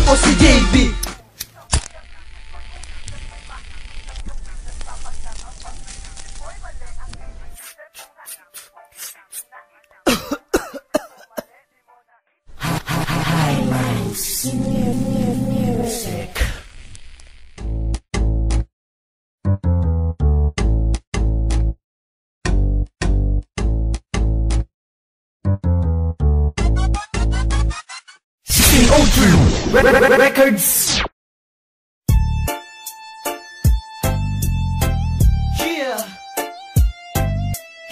po si JB. Music. CO2 Records. Yeah.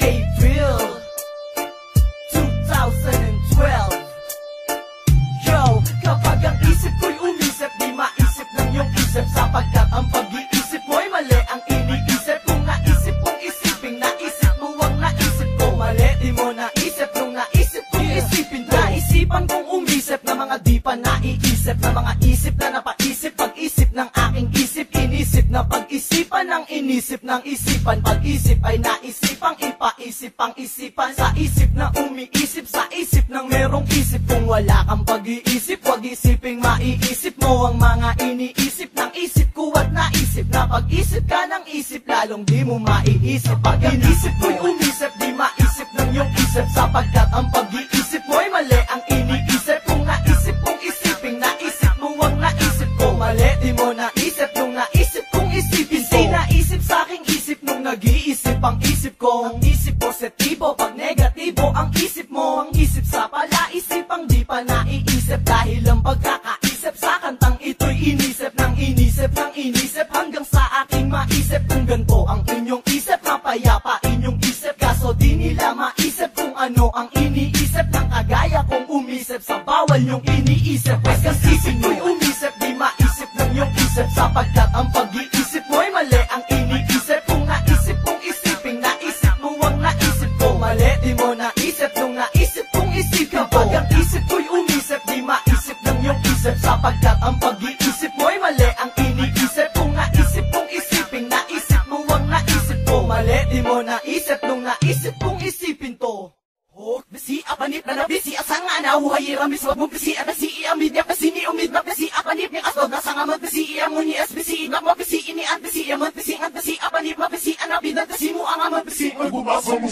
April 2012. Yo, kapag ang isip ko'y umisip, di maisip ng iyong isip, sapagkat ang pag-iisip mo'y mali. Ang iniisip kung naisip kong isipin, naisip mo ang naisip ko mali. Di mo naisip nung naisip kong isipin to. Naisipan kong umisip na mga di pa naiisip, na mga isip na napaisip, pag-isip ng aking isip, inisip na pag-isipan ng inisip ng isipan. Pag-isip ay naisipang ipaisip ang isipan, sa isip na umiisip, sa isip ng merong isip. Kung wala kang pag-iisip, wag isiping maiisip mo ang mga iniisip ng isip ko at naisip na pag-isip ka ng isip, lalong di mo maiisip. Pag ang isip ko'y umisip, di maisip ng iyong isip, sapagkat ang pag-iisip mo'y mali. Ang iniisip kung naisip kong isiping, naisip mo ang naisip ko mali. Di mo naisip nung naisip kong isipin ko. Di naisip sa aking isip nung nag-iisip ang isip ko. Ang isip positibo, pag negatibo ang isip mo. Ang isip sa palaisip, ang di pa naiisip, dahil ang pagkakaisip sa kantang ito'y inisip ng inisip ng inisip, hanggang sa aking maisip. Kung ganito ang inyong isip, mapayapa inyong isip, kaso di nila maisip kung ano ang iniisip ng kagaya kong umisip sa bawal yung iniisip. Pwes kasi isip mo'y umisip, di maisip ng iyong isip, sapagkat ang pag-iisip mo'y mali. Ang iniisip kung naisip kong isipin, naisip mo ang naisip ko mali. Di mo naisip nung naisip kong isipin ko. Kapag ang isip ko'y umisip, di maisip ng iyong isip, sapagkat ang pag-iisip mo'y mali. Ang iniisip kung naisip kong isipin, naisip mo ang naisip ko mali. Di mo naisip nung naisip kong isipin to. Oh, besi apanip na nabisi asanga na huhay ramis wag mo besi ana si amid ya besi ni umid na besi apanip ni asod na sanga mag besi amon ni as besi na mo besi ini at besi amon besi at besi apanip na besi ana bidan besi mo ang amon besi ay bumasa mo.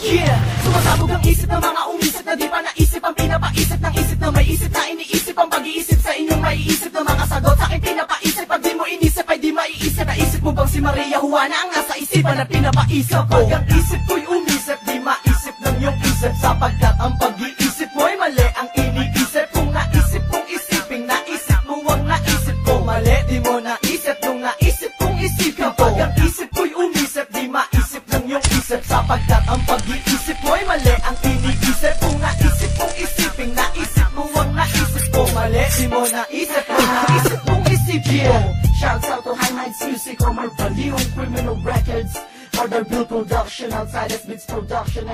Yeah, sumasabog ang isip ng mga umisip na di pa naisip, ang pinapaisip ng isip na may isip na iniisip, ang pag-iisip sa inyong maiisip na mga sagot sa akin pinapaisip. Pag di mo inisip ay di maiisip. Naisip mo bang si Maria Juana ang nasa isipan na pinapaisip ko? Pag ang isip ko'y umisip, di maisip ng iyong isip, sapagkat ang pag-iisip mo'y mali. Ang iniisip kung naisip kong isipin, naisip mo ang naisip ko mali. Di mo naisip nung naisip kong isipin ko. Pag ang isip ko'y umisip, di maisip ng iyong isip, sapagkat ang pag-iisip mo'y mali. Ang iniisip kung naisip kong isipin, naisip mo ang naisip ko mali. Di mo naisip nung naisip kong isipin ko. Shouts out to High Minds Music or my Baliong Criminal Records, or their Bill Production, Outside Beats Production,